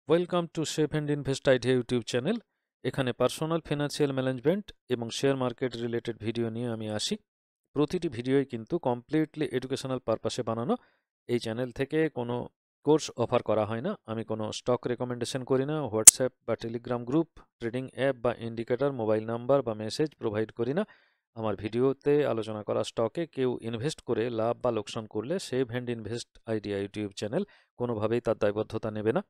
Welcome to save and invest idea YouTube channel. এখানে personal financial management এবং share market related video নিয়ে আমি আসি। প্রতিটি ভিডিওই কিন্তু কমপ্লিটলি এডুকেশনাল পারপাসে বানানো। এই চ্যানেল থেকে কোনো কোর্স অফার করা হয় না। আমি কোনো স্টক রেকমেন্ডেশন করি না, হোয়াটসঅ্যাপ বা টেলিগ্রাম গ্রুপ, ট্রেডিং অ্যাপ বা ইন্ডিকেটর, মোবাইল নাম্বার বা মেসেজ প্রোভাইড করি না। আমার ভিডিওতে আলোচনা করা স্টকে কেউ ইনভেস্ট করে লাভ বা লোকসান করলে save and invest idea YouTube channel কোনোভাবেই তার দায়বদ্ধতা নেবে না।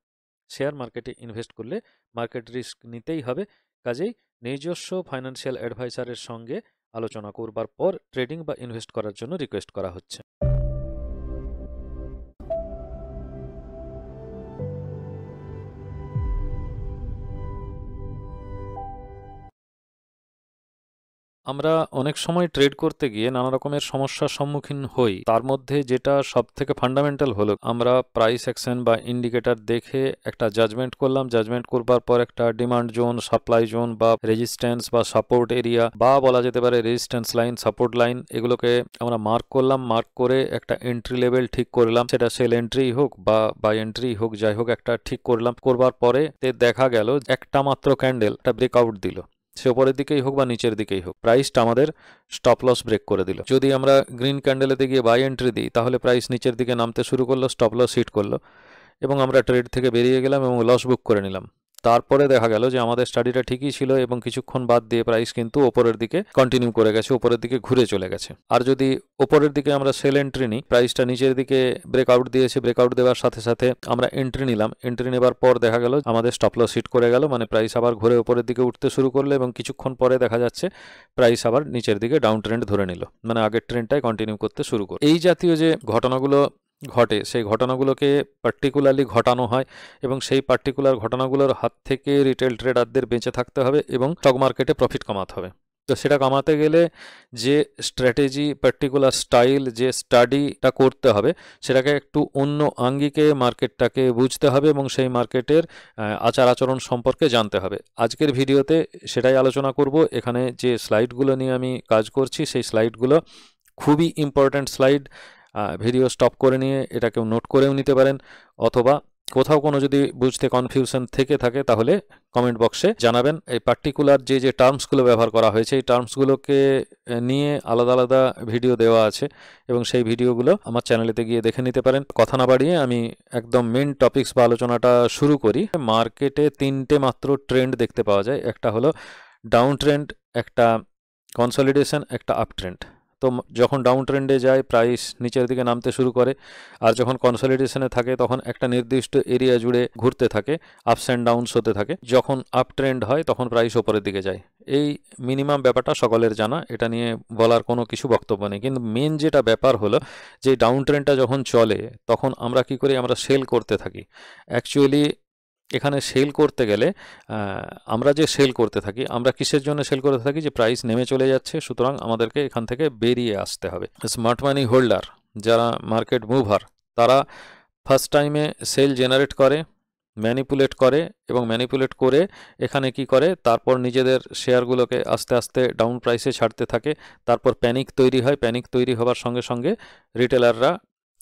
শেয়ার মার্কেটে ইনভেস্ট করলে মার্কেট রিস্ক নিতেই হবে। কাজেই নিজস্ব ফাইন্যান্সিয়াল অ্যাডভাইসারের সঙ্গে আলোচনা করবার পর ট্রেডিং বা ইনভেস্ট করার জন্য রিকোয়েস্ট করা হচ্ছে। আমরা অনেক সময় ট্রেড করতে গিয়ে নানা রকমের সমস্যার সম্মুখীন হই। তার মধ্যে যেটা সব থেকে ফান্ডামেন্টাল হলো, আমরা প্রাইস অ্যাকশন বা ইন্ডিকেটর দেখে একটা জাজমেন্ট করলাম। জাজমেন্ট করবার পর একটা ডিমান্ড জোন, সাপ্লাই জোন বা রেজিস্ট্যান্স বা সাপোর্ট এরিয়া বা বলা যেতে পারে রেজিস্ট্যান্স লাইন, সাপোর্ট লাইন, এগুলোকে আমরা মার্ক করলাম। মার্ক করে একটা এন্ট্রি লেভেল ঠিক করলাম, সেটা সেল এন্ট্রি হোক বা বাই এন্ট্রি হোক, যাই হোক একটা ঠিক করলাম। করবার পরে দেখা গেল একটা মাত্র ক্যান্ডেল একটা ব্রেকআউট দিল, সে উপরের দিকেই হোক বা নিচের দিকেই হোক, প্রাইসটা আমাদের স্টপ লস ব্রেক করে দিল। যদি আমরা গ্রিন ক্যান্ডেলেতে গিয়ে বাই এন্ট্রি দিই, তাহলে প্রাইস নিচের দিকে নামতে শুরু করলো, স্টপ লস হিট করলো এবং আমরা ট্রেড থেকে বেরিয়ে গেলাম এবং লস বুক করে নিলাম। তারপরে দেখা গেল যে আমাদের স্টাডিটা ঠিকই ছিল এবং কিছুক্ষণ বাদ দিয়ে প্রাইস কিন্তু ওপরের দিকে কন্টিনিউ করে গেছে, ওপরের দিকে ঘুরে চলে গেছে। আর যদি ওপরের দিকে আমরা সেল এন্ট্রি নিই, প্রাইসটা নিচের দিকে ব্রেকআউট দিয়েছে, ব্রেকআউট দেওয়ার সাথে সাথে আমরা এন্ট্রি নিলাম। এন্ট্রি নেবার পর দেখা গেল আমাদের স্টপ লস হিট করে গেল, মানে প্রাইস আবার ঘুরে ওপরের দিকে উঠতে শুরু করলো এবং কিছুক্ষণ পরে দেখা যাচ্ছে প্রাইস আবার নিচের দিকে ডাউন ট্রেন্ড ধরে নিল, মানে আগের ট্রেন্ডটাই কন্টিনিউ করতে শুরু করলো। এই জাতীয় যে ঘটনাগুলো ঘটে, সেই ঘটনাগুলোকে পার্টিকুলারলি ঘটানো হয় এবং সেই পার্টিকুলার ঘটনাগুলোর হাত থেকে রিটেল ট্রেডারদের বেঁচে থাকতে হবে এবং স্টক মার্কেটে প্রফিট কমাতে হবে। তো সেটা কমাতে গেলে যে স্ট্র্যাটেজি, পার্টিকুলার স্টাইল, যে স্টাডিটা করতে হবে, সেটাকে একটু অন্য আঙ্গিকে মার্কেটটাকে বুঝতে হবে এবং সেই মার্কেটের আচার আচরণ সম্পর্কে জানতে হবে। আজকের ভিডিওতে সেটাই আলোচনা করব। এখানে যে স্লাইডগুলো নিয়ে আমি কাজ করছি, সেই স্লাইডগুলো খুবই ইম্পর্ট্যান্ট স্লাইড। ভিডিও স্টপ করে নিয়ে এটা কেউ নোট করেও নিতে পারেন, অথবা কোথাও কোনো যদি বুঝতে কনফিউশন থেকে থাকে তাহলে কমেন্ট বক্সে জানাবেন। এই পার্টিকুলার যে টার্মসগুলো ব্যবহার করা হয়েছে, এই টার্মসগুলোকে নিয়ে আলাদা আলাদা ভিডিও দেওয়া আছে এবং সেই ভিডিওগুলো আমার চ্যানেলেতে গিয়ে দেখে নিতে পারেন। কথা না বাড়িয়ে আমি একদম মেন টপিকস বা আলোচনাটা শুরু করি। মার্কেটে তিনটে মাত্র ট্রেন্ড দেখতে পাওয়া যায়। একটা হলো ডাউন ট্রেন্ড, একটা কনসলিডেশন, একটা আপ ট্রেন্ড। তো যখন ডাউন ট্রেন্ডে যায় প্রাইস নিচের দিকে নামতে শুরু করে, আর যখন কনসলিডেশনে থাকে তখন একটা নির্দিষ্ট এরিয়া জুড়ে ঘুরতে থাকে, আপস অ্যান্ড ডাউনস হতে থাকে। যখন আপ ট্রেন্ড হয় তখন প্রাইস ওপরের দিকে যায়। এই মিনিমাম ব্যাপারটা সকলের জানা, এটা নিয়ে বলার কোনো কিছু বক্তব্য নেই। কিন্তু মেন যেটা ব্যাপার হলো যে ডাউন ট্রেন্ডটা যখন চলে তখন আমরা কি করি, আমরা সেল করতে থাকি। অ্যাকচুয়ালি এখানে সেল করতে গেলে আমরা যে সেল করতে থাকি, আমরা কিসের জন্য সেল করতে থাকি, যে প্রাইস নেমে চলে যাচ্ছে, সুতরাং আমাদেরকে এখান থেকে বেরিয়ে আসতে হবে। স্মার্ট মানি হোল্ডার যারা মার্কেট মুভার, তারা ফার্স্ট টাইমে সেল জেনারেট করে, ম্যানিপুলেট করে এবং ম্যানিপুলেট করে এখানে কি করে, তারপর নিজেদের শেয়ারগুলোকে আস্তে আস্তে ডাউন প্রাইসে ছাড়তে থাকে। তারপর প্যানিক তৈরি হয়, প্যানিক তৈরি হবার সঙ্গে সঙ্গে রিটেলাররা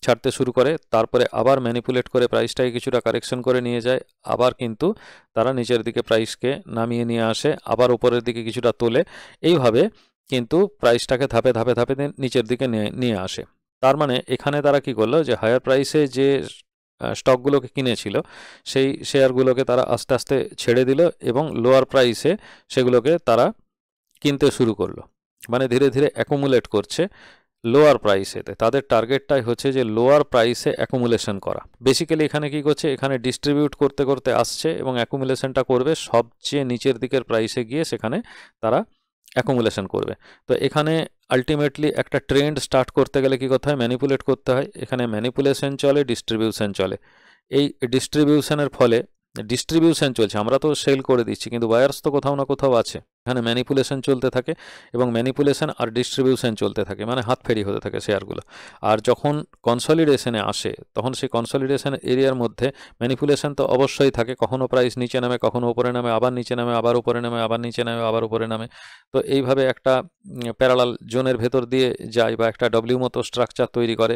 ছাড়তে শুরু করে, তারপরে আবার ম্যানিপুলেট করে প্রাইসটাকে কিছুটা কারেকশন করে নিয়ে যায়, আবার কিন্তু তারা নিচের দিকে প্রাইসকে নামিয়ে নিয়ে আসে, আবার উপরের দিকে কিছুটা তোলে। এইভাবে কিন্তু প্রাইসটাকে ধাপে ধাপে ধাপে নিচের দিকে নিয়ে আসে। তার মানে এখানে তারা কি করলো, যে হায়ার প্রাইসে যে স্টকগুলোকে কিনেছিল সেই শেয়ারগুলোকে তারা আস্তে আস্তে ছেড়ে দিল এবং লোয়ার প্রাইসে সেগুলোকে তারা কিনতে শুরু করলো, মানে ধীরে ধীরে অ্যাকুমুলেট করছে লোয়ার প্রাইসেতে। তাদের টার্গেটটাই হচ্ছে যে লোয়ার প্রাইসে অ্যাকুমুলেশন করা। বেসিক্যালি এখানে কি করছে, এখানে ডিস্ট্রিবিউট করতে করতে আসছে এবং অ্যাকুমুলেশনটা করবে সবচেয়ে নিচের দিকের প্রাইসে গিয়ে, সেখানে তারা অ্যাকুমুলেশন করবে। তো এখানে আলটিমেটলি একটা ট্রেন্ড স্টার্ট করতে গেলে কি করতে হয়, ম্যানিপুলেট করতে হয়। এখানে ম্যানিপুলেশন চলে, ডিস্ট্রিবিউশন চলে। এই ডিস্ট্রিবিউশনের ফলে ডিস্ট্রিবিউশন চলছে, আমরা তো সেল করে দিচ্ছি কিন্তু বায়ার্স তো কোথাও না কোথাও আছে। এখানে ম্যানিপুলেশন চলতে থাকে এবং ম্যানিপুলেশন আর ডিস্ট্রিবিউশন চলতে থাকে, মানে হাতফেরি হতে থাকে শেয়ারগুলো। আর যখন কনসলিডেশনে আসে তখন সেই কনসলিডেশন এরিয়ার মধ্যে ম্যানিপুলেশন তো অবশ্যই থাকে, কখনো প্রাইস নিচে নামে, কখনো উপরে নামে, আবার নিচে নামে, আবার উপরে নামে, আবার নিচে নামে, আবার উপরে নামে। তো এইভাবে একটা প্যারালাল জোনের ভেতর দিয়ে যায় বা একটা ডব্লিউ মতো স্ট্রাকচার তৈরি করে,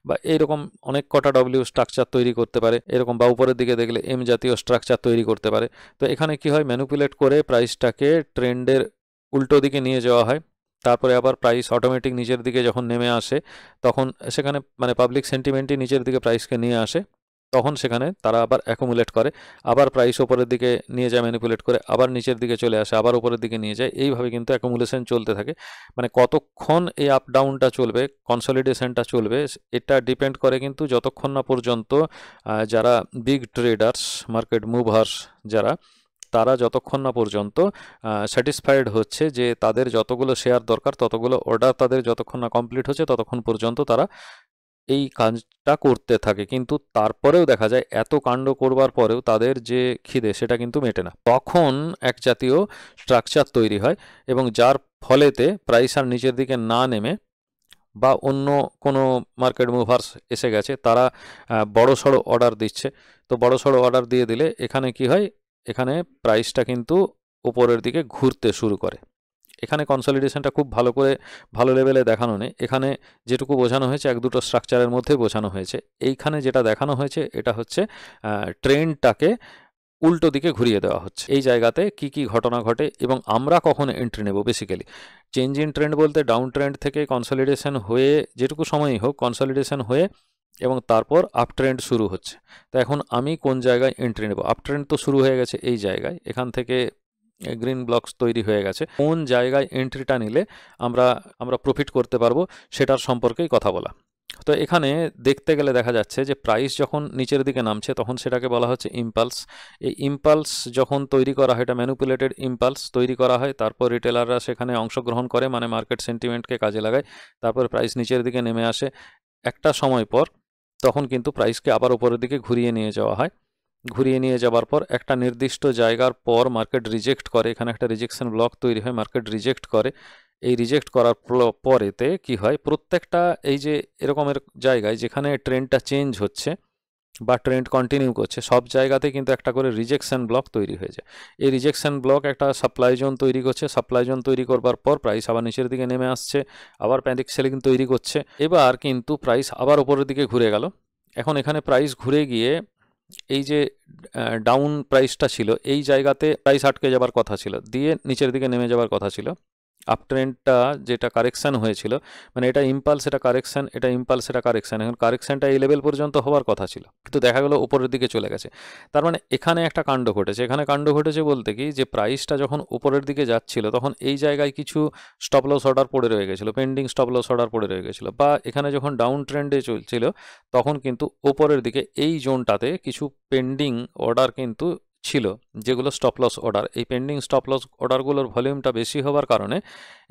বা এইরকম অনেক কটা ডব্লিউ স্ট্রাকচার তৈরি করতে পারে এরকম, বা উপরের দিকে দেখলে এম জাতীয় স্ট্রাকচার তৈরি করতে পারে। তো এখানে কি হয়, ম্যানিপুলেট করে প্রাইসটাকে ট্রেন্ডের উল্টো দিকে নিয়ে যাওয়া হয়। তারপরে আবার প্রাইস অটোমেটিক নিচের দিকে যখন নেমে আসে তখন সেখানে মানে পাবলিক সেন্টিমেন্টই নিচের দিকে প্রাইসকে নিয়ে আসে, তখন সেখানে তারা আবার অ্যাকুমুলেট করে, আবার প্রাইস ওপরের দিকে নিয়ে যায় ম্যানিপুলেট করে, আবার নিচের দিকে চলে আসে, আবার উপরের দিকে নিয়ে যায়। এইভাবে কিন্তু অ্যাকুমুলেশন চলতে থাকে। মানে কতক্ষণ এই আপ ডাউনটা চলবে, কনসলিডেশনটা চলবে, এটা ডিপেন্ড করে কিন্তু যতক্ষণ না পর্যন্ত যারা বিগ ট্রেডার্স, মার্কেট মুভার্স যারা, তারা যতক্ষণ না পর্যন্ত স্যাটিসফাইড হচ্ছে যে তাদের যতগুলো শেয়ার দরকার ততগুলো অর্ডার তাদের যতক্ষণ না কমপ্লিট হচ্ছে ততক্ষণ পর্যন্ত তারা এই কাজটা করতে থাকে। কিন্তু তারপরেও দেখা যায় এত কাণ্ড করবার পরেও তাদের যে খিদে সেটা কিন্তু মেটে না। তখন এক জাতীয় স্ট্রাকচার তৈরি হয় এবং যার ফলেতে প্রাইস আর নিচের দিকে না নেমে, বা অন্য কোনো মার্কেট মুভার্স এসে গেছে তারা বড়সড় অর্ডার দিচ্ছে। তো বড়সড় অর্ডার দিয়ে দিলে এখানে কি হয়, এখানে প্রাইসটা কিন্তু উপরের দিকে ঘুরতে শুরু করে। এখানে কনসলিডেশনটা খুব ভালো করে ভালো লেভেলে দেখানো নেই, এখানে যেটুকু বোঝানো হয়েছে এক দুটো স্ট্রাকচারের মধ্যে বোঝানো হয়েছে। এইখানে যেটা দেখানো হয়েছে এটা হচ্ছে ট্রেন্ডটাকে উল্টো দিকে ঘুরিয়ে দেওয়া হচ্ছে। এই জায়গাতে কি কি ঘটনা ঘটে এবং আমরা কখন এন্ট্রি নেব, বেসিক্যালি চেঞ্জ ইন ট্রেন্ড বলতে ডাউন ট্রেন্ড থেকে কনসলিডেশন হয়ে যেটুকু সময়ই হোক কনসলিডেশন হয়ে এবং তারপর আপ ট্রেন্ড শুরু হচ্ছে। তো এখন আমি কোন জায়গায় এন্ট্রি নেব, আপ ট্রেন্ড তো শুরু হয়ে গেছে এই জায়গায়, এখান থেকে গ্রিন ব্লকস তৈরি হয়ে গেছে, কোন জায়গায় এন্ট্রিটা নিলে আমরা আমরা প্রফিট করতে পারবো সেটার সম্পর্কেই কথা বলা। তো এখানে দেখতে গেলে দেখা যাচ্ছে যে প্রাইস যখন নিচের দিকে নামছে তখন সেটাকে বলা হচ্ছে ইম্পালস। এই ইম্পালস যখন তৈরি করা হয়, এটা ম্যানিপুলেটেড ইম্পালস তৈরি করা হয়, তারপর রিটেলাররা সেখানে অংশগ্রহণ করে, মানে মার্কেট সেন্টিমেন্টকে কাজে লাগায়, তারপর প্রাইস নিচের দিকে নেমে আসে। একটা সময় পর তখন কিন্তু প্রাইসকে আবার উপরের দিকে ঘুরিয়ে নিয়ে যাওয়া হয়। ঘুরিয়ে নিয়ে যাবার পর একটা নির্দিষ্ট জায়গার পর মার্কেট রিজেক্ট করে, এখানে একটা রিজেকশন ব্লক তৈরি হয়, মার্কেট রিজেক্ট করে। এই রিজেক্ট করার পরেতে কি হয়, প্রত্যেকটা এই যে এরকমের জায়গায় যেখানে ট্রেন্ডটা চেঞ্জ হচ্ছে বা ট্রেন্ড কন্টিনিউ করছে সব জায়গাতে কিন্তু একটা করে রিজেকশন ব্লক তৈরি হয়ে যায়। এই রিজেকশন ব্লক একটা সাপ্লাই জোন তৈরি করছে, সাপ্লাই জোন তৈরি করবার পর প্রাইস আবার নিচের দিকে নেমে আসছে, আবার প্যানিক সেলিং তৈরি করছে। এবার কিন্তু প্রাইস আবার উপরের দিকে ঘুরে গেল। এখন এখানে প্রাইস ঘুরে গিয়ে এই যে ডাউন প্রাইসটা ছিল এই জায়গাতে প্রাইস আটকে যাবার কথা ছিল, দিয়ে নিচের দিকে নেমে যাবার কথা ছিল। আপ ট্রেন্ডটা যেটা কারেকশান হয়েছিল, মানে এটা ইম্পালস এটা কারেকশান, এটা ইম্পালস এটা কারেকশান, এখন কারেকশানটা এই লেভেল পর্যন্ত হওয়ার কথা ছিল কিন্তু দেখা গেল উপরের দিকে চলে গেছে। তার মানে এখানে একটা কাণ্ড ঘটেছে। এখানে কাণ্ড ঘটেছে বলতে কি, যে প্রাইসটা যখন উপরের দিকে যাচ্ছিল তখন এই জায়গায় কিছু স্টপ লস অর্ডার পড়ে রয়ে গেছিলো, পেন্ডিং স্টপ লস অর্ডার পড়ে রয়ে গেছিলো, বা এখানে যখন ডাউন ট্রেন্ডে চলছিল তখন কিন্তু উপরের দিকে এই জোনটাতে কিছু পেন্ডিং অর্ডার কিন্তু ছিল, যেগুলো স্টপ লস অর্ডার। এই পেন্ডিং স্টপ লস অর্ডারগুলোর ভলিউমটা বেশি হওয়ার কারণে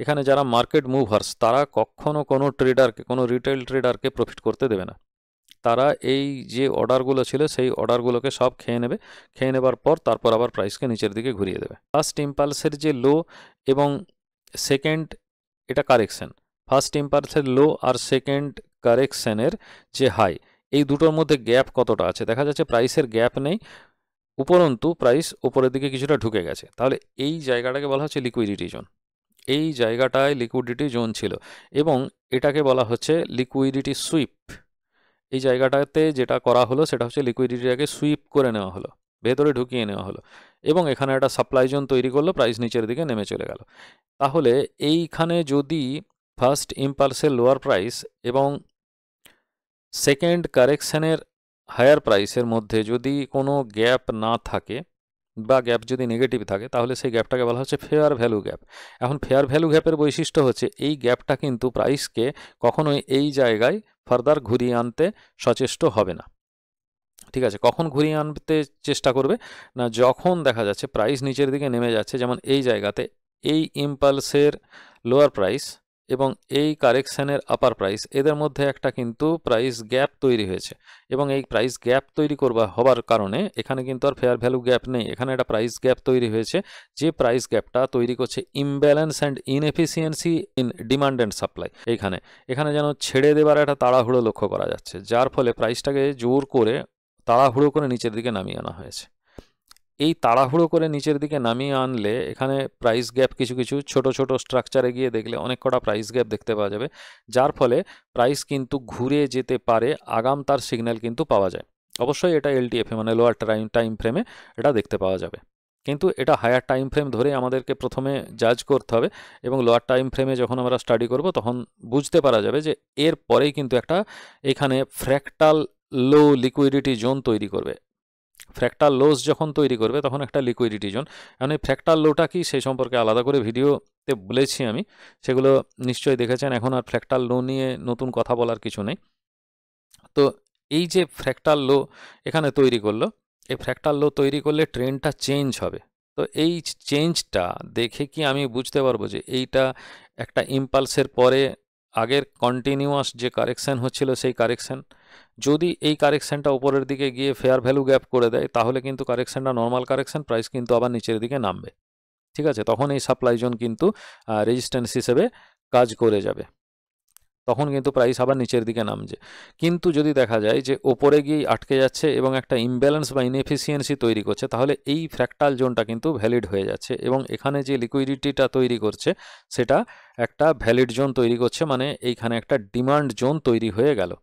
এখানে যারা মার্কেট মুভার্স তারা কখনো কোনো ট্রেডারকে, কোনো রিটেল ট্রেডারকে প্রফিট করতে দেবে না। তারা এই যে অর্ডারগুলো ছিল সেই অর্ডারগুলোকে সব খেয়ে নেবে, খেয়ে নেবার পর তারপর আবার প্রাইসকে নিচের দিকে ঘুরিয়ে দেবে। ফার্স্ট ইম্পালসের যে লো এবং সেকেন্ড এটা কারেকশন, ফার্স্ট ইম্পালসের লো আর সেকেন্ড কারেকশনের যে হাই, এই দুটোর মধ্যে গ্যাপ কতটা আছে দেখা যাচ্ছে প্রাইসের গ্যাপ নেই, উপরন্তু প্রাইস উপরের দিকে কিছুটা ঢুকে গেছে। তাহলে এই জায়গাটাকে বলা হচ্ছে লিকুইডিটি জোন। এই জায়গাটায় লিকুইডিটি জোন ছিল এবং এটাকে বলা হচ্ছে লিকুইডিটি সুইপ। এই জায়গাটাতে যেটা করা হলো সেটা হচ্ছে লিকুইডিটিটাকে সুইপ করে নেওয়া হলো, ভেতরে ঢুকিয়ে নেওয়া হলো এবং এখানে একটা সাপ্লাই জোন তৈরি করলো, প্রাইস নিচের দিকে নেমে চলে গেল। তাহলে এইখানে যদি ফার্স্ট ইম্পালসের লোয়ার প্রাইস এবং সেকেন্ড কারেকশনের হায়ার প্রাইসের মধ্যে যদি কোনো গ্যাপ না থাকে বা গ্যাপ যদি নেগেটিভ থাকে তাহলে সেই গ্যাপটাকে বলা হচ্ছে ফেয়ার ভ্যালু গ্যাপ। এখন ফেয়ার ভ্যালু গ্যাপের বৈশিষ্ট্য হচ্ছে এই গ্যাপটা কিন্তু প্রাইসকে কখনোই এই জায়গায় ফার্দার ঘুরিয়ে আনতে সচেষ্ট হবে না। ঠিক আছে, কখন ঘুরিয়ে আনতে চেষ্টা করবে না, যখন দেখা যাচ্ছে প্রাইস নিচের দিকে নেমে যাচ্ছে, যেমন এই জায়গাতে এই ইম্পালসের লোয়ার প্রাইস এবং এই কারেকশানের আপার প্রাইস, এদের মধ্যে একটা কিন্তু প্রাইস গ্যাপ তৈরি হয়েছে, এবং এই প্রাইস গ্যাপ তৈরি হবার কারণে এখানে কিন্তু আর ফেয়ার ভ্যালু গ্যাপ নেই, এখানে একটা প্রাইস গ্যাপ তৈরি হয়েছে, যে প্রাইস গ্যাপটা তৈরি করছে imbalance and inefficiency in demand and supply. এখানে যেন ছেড়ে দেবার একটা তাড়াহুড়ো লক্ষ্য করা যাচ্ছে, যার ফলে প্রাইসটাকে জোর করে তাড়াহুড়ো করে নিচের দিকে নামিয়ে আনা হয়েছে। এই তাড়াহুড়ো করে নিচের দিকে নামিয়ে আনলে এখানে প্রাইস গ্যাপ কিছু কিছু ছোট ছোট স্ট্রাকচারে গিয়ে দেখলে অনেক কটা প্রাইস গ্যাপ দেখতে পাওয়া যাবে, যার ফলে প্রাইস কিন্তু ঘুরে যেতে পারে, আগাম তার সিগন্যাল কিন্তু পাওয়া যায়। অবশ্যই এটা এলটিএফে মানে লোয়ার টাইম ফ্রেমে এটা দেখতে পাওয়া যাবে, কিন্তু এটা হায়ার টাইম ফ্রেম ধরে আমাদেরকে প্রথমে জাজ করতে হবে, এবং লোয়ার টাইম ফ্রেমে যখন আমরা স্টাডি করব তখন বুঝতে পারা যাবে যে এর পরেই কিন্তু একটা এখানে ফ্র্যাক্টাল লো লিকুইডিটি জোন তৈরি করবে। ফ্র্যাক্টাল লোস যখন তৈরি করবে তখন একটা লিকুইডিটি জোন, এখন এই ফ্র্যাক্টাল লোটা কি সেই সম্পর্কে আলাদা করে ভিডিওতে বলেছি আমি, সেগুলো নিশ্চয়ই দেখেছেন, এখন আর ফ্র্যাক্টাল লো নিয়ে নতুন কথা বলার কিছু নেই। তো এই যে ফ্র্যাক্টাল লো এখানে তৈরি করলো, এই ফ্র্যাক্টাল লো তৈরি করলে ট্রেন্ডটা চেঞ্জ হবে। তো এই চেঞ্জটা দেখে কি আমি বুঝতে পারবো যে এইটা একটা ইম্পালসের পরে আগের কন্টিনিউয়াস যে কারেকশান হচ্ছিল সেই কারেকশান, যদি এই কারেকশানটা উপরের দিকে গিয়ে ফেয়ার ভ্যালু গ্যাপ করে দেয় তাহলে কিন্তু কারেকশানটা নর্মাল কারেকশান, প্রাইস কিন্তু আবার নিচের দিকে নামবে। ঠিক আছে, তখন এই সাপ্লাই জোন কিন্তু রেজিস্ট্যান্স হিসেবে কাজ করে যাবে, তখন কিন্তু প্রাইস আবার নিচের দিকে নামছে। কিন্তু যদি দেখা যায় যে ওপরে গিয়েই আটকে যাচ্ছে এবং একটা ইমব্যালেন্স বা ইনএফিসিয়েন্সি তৈরি করছে, তাহলে এই ফ্র্যাক্টাল জোনটা কিন্তু ভ্যালিড হয়ে যাচ্ছে, এবং এখানে যে লিকুইডিটিটা তৈরি করছে সেটা একটা ভ্যালিড জোন তৈরি করছে, মানে এইখানে একটা ডিমান্ড জোন তৈরি হয়ে গেল,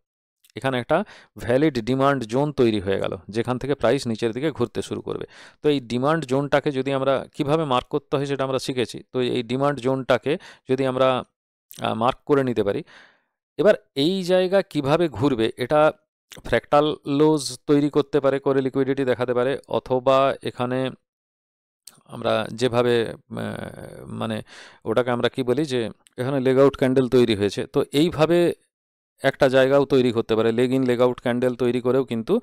এখানে একটা ভ্যালিড ডিমান্ড জোন তৈরি হয়ে গেল, যেখান থেকে প্রাইস নিচের দিকে ঘুরতে শুরু করবে। তো এই ডিমান্ড জোনটাকে যদি আমরা কিভাবে মার্ক করতে হয় সেটা আমরা শিখেছি। তো এই ডিমান্ড জোনটাকে যদি আমরা মার্ক করে নিতে পারি, এবার এই জায়গা কিভাবে ঘুরবে এটা ফ্র্যাক্টাল লোজ তৈরি করতে পারে, করে লিকুইডিটি দেখাতে পারে, অথবা এখানে আমরা যেভাবে মানে ওটাকে আমরা কি বলি যে এখানে লেগ আউট ক্যান্ডেল তৈরি হয়েছে, তো এইভাবে একটা জায়গাও তৈরি করতে পারে, leg in leg out candle তৈরি করেও কিন্তু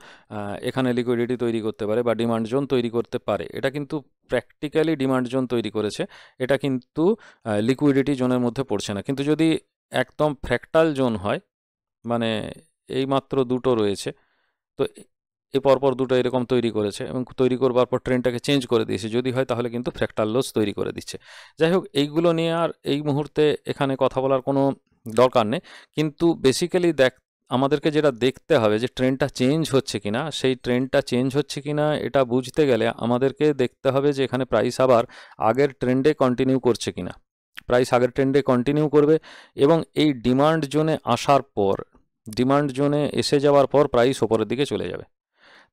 এখানে লিকুইডিটি তৈরি করতে পারে বা ডিমান্ড জোন তৈরি করতে পারে। এটা কিন্তু প্র্যাকটিক্যালি ডিমান্ড জোন তৈরি করেছে, এটা কিন্তু লিকুইডিটি জোনের মধ্যে পড়ছে না। কিন্তু যদি একদম ফ্র্যাক্টাল জোন হয়, মানে এই মাত্র দুটো রয়েছে, তো এ পরপর দুটো এরকম তৈরি করেছে এবং তৈরি করবার পর ট্রেনটাকে চেঞ্জ করে দিয়েছে, যদি হয় তাহলে কিন্তু ফ্র্যাক্টাল লস তৈরি করে দিচ্ছে। যাই হোক, এইগুলো নিয়ে আর এই মুহূর্তে এখানে কথা বলার কোনো দরকার নেই, কিন্তু বেসিক্যালি আমাদেরকে যেটা দেখতে হবে যে ট্রেন্ডটা চেঞ্জ হচ্ছে কিনা, সেই ট্রেন্ডটা চেঞ্জ হচ্ছে কিনা এটা বুঝতে গেলে আমাদেরকে দেখতে হবে যে এখানে প্রাইস আবার আগের ট্রেন্ডে কন্টিনিউ করছে কিনা। প্রাইস আগের ট্রেন্ডে কন্টিনিউ করবে এবং এই ডিমান্ড জোনে আসার পর, ডিমান্ড জোনে এসে যাওয়ার পর প্রাইস ওপরের দিকে চলে যাবে।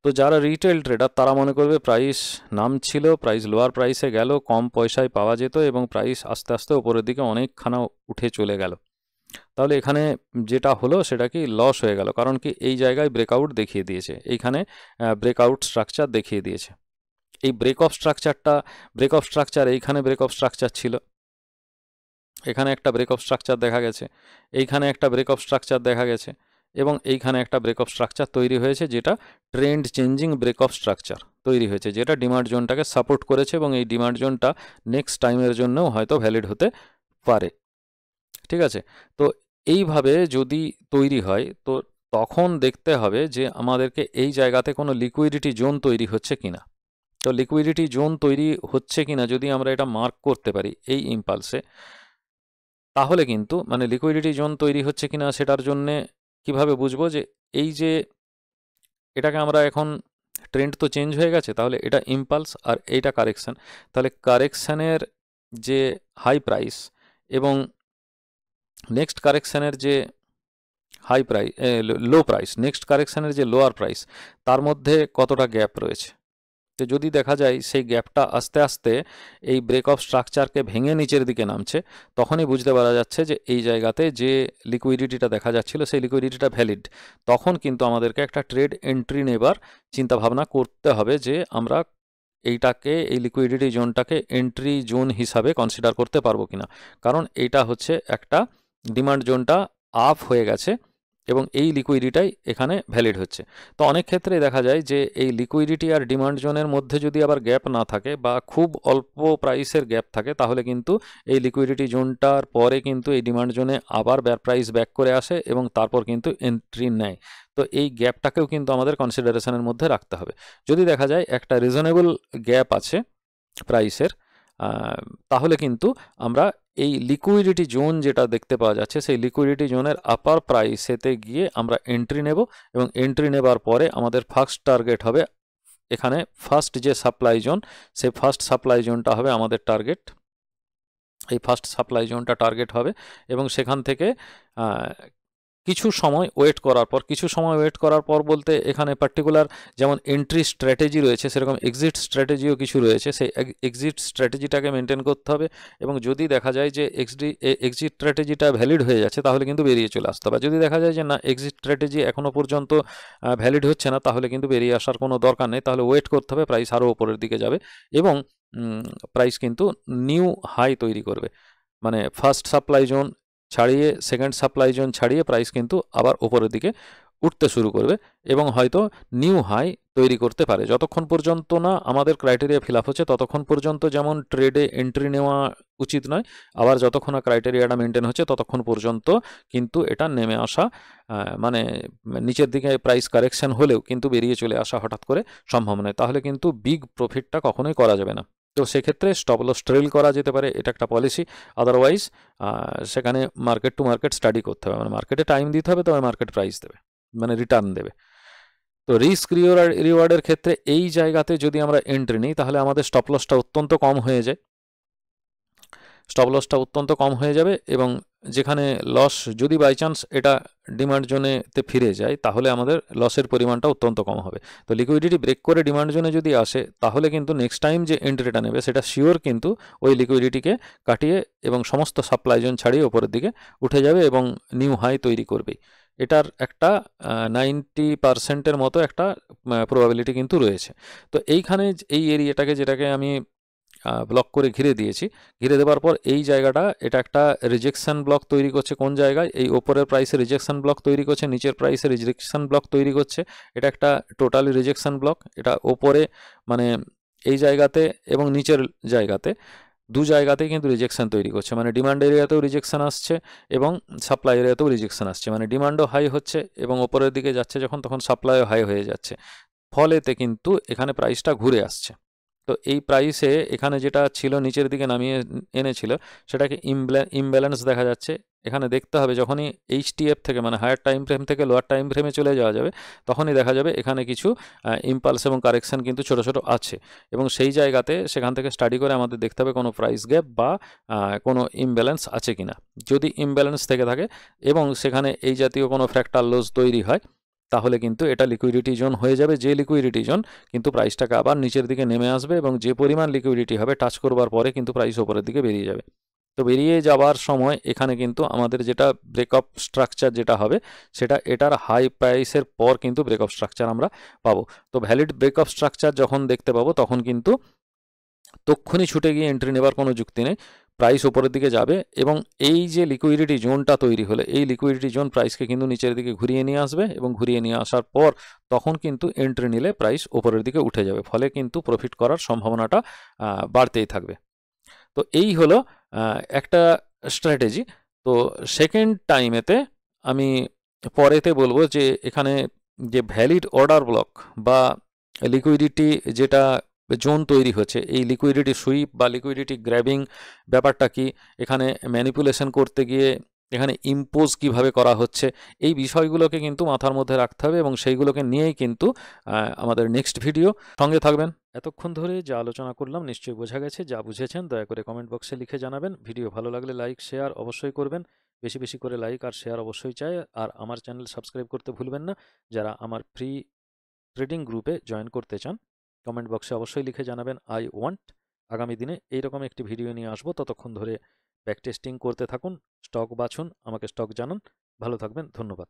তো যারা রিটেল ট্রেডার তারা মনে করবে প্রাইস নামছিল, প্রাইস লোয়ার প্রাইসে গেল, কম পয়সায় পাওয়া যেত এবং প্রাইস আস্তে আস্তে ওপরের দিকে অনেকখানা উঠে চলে গেল। তাহলে এখানে যেটা হলো সেটা কি লস হয়ে গেল, কারণ কি এই জায়গায় ব্রেকআউট দেখিয়ে দিয়েছে, এইখানে ব্রেকআউট স্ট্রাকচার দেখিয়ে দিয়েছে। এই ব্রেক অফ স্ট্রাকচার এইখানে ব্রেক অফ স্ট্রাকচার ছিল, এখানে একটা ব্রেক অফ স্ট্রাকচার দেখা গেছে, এইখানে একটা ব্রেক অফ স্ট্রাকচার দেখা গেছে, এবং এইখানে একটা ব্রেক অফ স্ট্রাকচার তৈরি হয়েছে, যেটা trend changing break of structure তৈরি হয়েছে, যেটা ডিমান্ড জোনটাকে সাপোর্ট করেছে, এবং এই ডিমান্ড জোনটা নেক্সট টাইমের জন্যও হয়তো ভ্যালিড হতে পারে। ঠিক আছে, তো এইভাবে যদি তৈরি হয় তো তখন দেখতে হবে যে আমাদেরকে এই জায়গাতে কোনো লিকুইডিটি জোন তৈরি হচ্ছে কিনা। তো লিকুইডিটি জোন তৈরি হচ্ছে কিনা যদি আমরা এটা মার্ক করতে পারি এই ইম্পালসে, তাহলে কিন্তু মানে লিকুইডিটি জোন তৈরি হচ্ছে কিনা সেটার জন্যে কিভাবে বুঝবো যে এই যে এটাকে আমরা এখন ট্রেন্ড তো চেঞ্জ হয়ে গেছে, তাহলে এটা ইম্পালস আর এইটা কারেকশান, তাহলে কারেকশানের যে হাই প্রাইস এবং নেক্সট কারেকশানের যে high price low price, next কারেকশানের যে লোয়ার প্রাইস, তার মধ্যে কতটা গ্যাপ রয়েছে। তো যদি দেখা যায় সেই গ্যাপটা আস্তে আস্তে এই ব্রেক অফ স্ট্রাকচারকে ভেঙে নিচের দিকে নামছে, তখনই বুঝতে পারা যাচ্ছে যে এই জায়গাতে যে লিকুইডিটিটা দেখা যাচ্ছিল সেই লিকুইডিটিটা ভ্যালিড। তখন কিন্তু আমাদেরকে একটা ট্রেড এন্ট্রি নেবার চিন্তাভাবনা করতে হবে যে আমরা এইটাকে, এই লিকুইডিটি জোনটাকে এন্ট্রি জোন হিসাবে কনসিডার করতে পারবো কিনা, কারণ এইটা হচ্ছে একটা ডিমান্ড জোনটা আপ হয়ে গেছে এবং এই লিকুইডিটাই এখানে ভ্যালিড হচ্ছে। তো অনেক ক্ষেত্রে দেখা যায় যে এই লিকুইডিটি আর ডিমান্ড জোনের মধ্যে যদি আবার গ্যাপ না থাকে বা খুব অল্প প্রাইসের গ্যাপ থাকে, তাহলে কিন্তু এই লিকুইডিটি জোনটার পরে কিন্তু এই ডিমান্ড জোনে আবার প্রাইস ব্যাক করে আসে এবং তারপর কিন্তু এন্ট্রি নেয়। তো এই গ্যাপটাকেও কিন্তু আমাদের কনসিডারেশনের মধ্যে রাখতে হবে। যদি দেখা যায় একটা রিজনেবল গ্যাপ আছে প্রাইসের, তাহলে কিন্তু আমরা এই লিকুইডিটি জোন যেটা দেখতে পাওয়া যাচ্ছে সেই লিকুইডিটি জোনের আপার প্রাইসেতে গিয়ে আমরা এন্ট্রি নেব এবং এন্ট্রি নেবার পরে আমাদের ফার্স্ট টার্গেট হবে এখানে ফার্স্ট যে সাপ্লাই জোন, সেই ফার্স্ট সাপ্লাই জোনটা হবে আমাদের টার্গেট। এই ফার্স্ট সাপ্লাই জোনটা টার্গেট হবে এবং সেখান থেকে কিছু সময় ওয়েট করার পর বলতে এখানে পার্টিকুলার যেমন এন্ট্রি স্ট্র্যাটেজি রয়েছে, সেরকম এক্সিট স্ট্র্যাটেজিও কিছু রয়েছে। সেই এক্সিট স্ট্র্যাটেজিটাকে মেনটেন করতে হবে এবং যদি দেখা যায় যে এক্সিট স্ট্র্যাটেজিটা ভ্যালিড হয়ে যাচ্ছে তাহলে কিন্তু বেরিয়ে চলে আসতে হবে। যদি দেখা যায় যে না, এক্সিট স্ট্র্যাটেজি এখনও পর্যন্ত ভ্যালিড হচ্ছে না, তাহলে কিন্তু বেরিয়ে আসার কোনো দরকার নেই, তাহলে ওয়েট করতে হবে, প্রাইস আরও ওপরের দিকে যাবে এবং প্রাইস কিন্তু নিউ হাই তৈরি করবে। মানে ফার্স্ট সাপ্লাই জোন ছাড়িয়ে সেকেন্ড সাপ্লাই জোন ছাড়িয়ে প্রাইস কিন্তু আবার ওপরের দিকে উঠতে শুরু করবে এবং হয়তো নিউ হাই তৈরি করতে পারে। যতক্ষণ পর্যন্ত না আমাদের ক্রাইটেরিয়া ফিল আপ হচ্ছে ততক্ষণ পর্যন্ত যেমন ট্রেডে এন্ট্রি নেওয়া উচিত নয়, আবার যতক্ষণ না ক্রাইটেরিয়াটা মেনটেন হচ্ছে ততক্ষণ পর্যন্ত কিন্তু এটা নেমে আসা, মানে নিচের দিকে প্রাইস কারেকশন হলেও কিন্তু বেরিয়ে চলে আসা হঠাৎ করে সম্ভব নয়, তাহলে কিন্তু বিগ প্রফিটটা কখনোই করা যাবে না। তো সেক্ষেত্রে স্টপ লস ট্রেল করা যেতে পারে, এটা একটা পলিসি। আদারওয়াইজ সেখানে মার্কেট টু মার্কেট স্টাডি করতে হবে, মানে মার্কেটে টাইম দিতে হবে, তবে মার্কেট প্রাইস দেবে, মানে রিটার্ন দেবে। তো রিস্ক রিওয়ার্ডের ক্ষেত্রে এই জায়গাতে যদি আমরা এন্ট্রি নিই তাহলে আমাদের স্টপ লসটা অত্যন্ত কম হয়ে যায়, এবং যেখানে লস যদি বাই চান্স এটা ডিমান্ড জোনেতে ফিরে যায় তাহলে আমাদের লসের পরিমাণটা অত্যন্ত কম হবে। তো লিকুইডিটি ব্রেক করে ডিমান্ড জোনে যদি আসে তাহলে কিন্তু নেক্সট টাইম যে এন্ট্রিটা নেবে সেটা শিওর কিন্তু ওই লিকুইডিটিকে কাটিয়ে এবং সমস্ত সাপ্লাই জোন ছাড়িয়ে ওপরের দিকে উঠে যাবে এবং নিউ হাই তৈরি করবে। এটার একটা 90% মতো একটা প্রবাবিলিটি কিন্তু রয়েছে। তো এইখানে এই এরিয়াটাকে, যেটাকে আমি ব্লক করে ঘিরে দিয়েছি, ঘিরে দেওয়ার পর এই জায়গাটা এটা একটা রিজেকশন ব্লক তৈরি করছে। কোন জায়গায়? এই ওপরের প্রাইসে রিজেকশন ব্লক তৈরি করছে, নিচের প্রাইসে রিজেকশন ব্লক তৈরি করছে। এটা একটা টোটালি রিজেকশন ব্লক। এটা ওপরে মানে এই জায়গাতে এবং নিচের জায়গাতে দু জায়গাতেই কিন্তু রিজেকশন তৈরি করছে, মানে ডিমান্ড এরিয়াতেও রিজেকশন আসছে এবং সাপ্লাই এরিয়াতেও রিজেকশন আসছে, মানে ডিমান্ডও হাই হচ্ছে এবং ওপরের দিকে যাচ্ছে যখন, তখন সাপ্লাইও হাই হয়ে যাচ্ছে, ফলেতে কিন্তু এখানে প্রাইসটা ঘুরে আসছে। তো এই প্রাইসে এখানে যেটা ছিল নিচের দিকে নামিয়ে এনেছিল সেটাকে ইমব্যালেন্স দেখা যাচ্ছে। এখানে দেখতে হবে যখনই এইচটিএফ থেকে মানে হায়ার টাইম ফ্রেম থেকে লোয়ার টাইম ফ্রেমে চলে যাওয়া যাবে তখনই দেখা যাবে এখানে কিছু ইম্পালস এবং কারেকশন কিন্তু ছোট ছোট আছে এবং সেই জায়গাতে সেখান থেকে স্টাডি করে আমাদের দেখতে হবে কোনো প্রাইস গ্যাপ বা কোনো ইমব্যালেন্স আছে কিনা। যদি ইমব্যালেন্স থেকে থাকে এবং সেখানে এই জাতীয় কোনো ফ্র্যাক্টাল লস তৈরি হয় তাহলে কিন্তু এটা লিকুইডিটি জোন হয়ে যাবে, যে লিকুইডিটি জোন কিন্তু প্রাইসটাকে আবার নিচের দিকে নেমে আসবে এবং যে পরিমাণ লিকুইডিটি হবে টাচ করবার পরে কিন্তু প্রাইস ওপরের দিকে বেরিয়ে যাবে। তো বেরিয়ে যাওয়ার সময় এখানে কিন্তু আমাদের যেটা ব্রেকআপ স্ট্রাকচার যেটা হবে সেটা এটার হাই প্রাইসের পর কিন্তু ব্রেকআপ স্ট্রাকচার আমরা পাবো। তো ভ্যালিড ব্রেকআপ স্ট্রাকচার যখন দেখতে পাবো তখন কিন্তু তক্ষুনি ছুটে গিয়ে এন্ট্রি নেবার কোনো যুক্তি নেই, প্রাইস ওপরের দিকে যাবে এবং এই যে লিকুইডিটি জোনটা তৈরি হলে এই লিকুইডিটি জোন প্রাইসকে কিন্তু নিচের দিকে ঘুরিয়ে নিয়ে আসবে এবং ঘুরিয়ে নিয়ে আসার পর তখন কিন্তু এন্ট্রি নিলে প্রাইস ওপরের দিকে উঠে যাবে, ফলে কিন্তু প্রফিট করার সম্ভাবনাটা বাড়তেই থাকবে। তো এই হলো একটা স্ট্র্যাটেজি। তো সেকেন্ড টাইমেতে আমি পরেতে বলবো যে এখানে যে ভ্যালিড অর্ডার ব্লক বা লিকুইডিটি যেটা জোন তৈরি হচ্ছে, এই লিকুইডিটি সুইপ বা লিকুইডিটি গ্র্যাবিং ব্যাপারটা কি, এখানে ম্যানিপুলেশন করতে গিয়ে এখানে ইম্পোজ কিভাবে করা হচ্ছে, এই বিষয়গুলোকে কিন্তু মাথার মধ্যে রাখতে হবে এবং সেইগুলোকে নিয়েই কিন্তু আমাদের নেক্সট ভিডিও। সঙ্গে থাকবেন। এতক্ষণ ধরে যা আলোচনা করলাম নিশ্চয়ই বোঝা গেছে। যা বুঝেছেন দয়া করে কমেন্ট বক্সে লিখে জানাবেন। ভিডিও ভালো লাগলে লাইক শেয়ার অবশ্যই করবেন, বেশি বেশি করে লাইক আর শেয়ার অবশ্যই চাই। আর আমার চ্যানেল সাবস্ক্রাইব করতে ভুলবেন না। যারা আমার ফ্রি ট্রেডিং গ্রুপে জয়েন করতে চান কমেন্ট বক্সে অবশ্যই লিখে জানাবেন আই ওয়ান্ট। আগামী দিনে এইরকম একটি ভিডিও নিয়ে আসবো, ততক্ষণ ধরে ব্যাক টেস্টিং করতে থাকুন, স্টক বাছুন, আমাকে স্টক জানান। ভালো থাকবেন, ধন্যবাদ।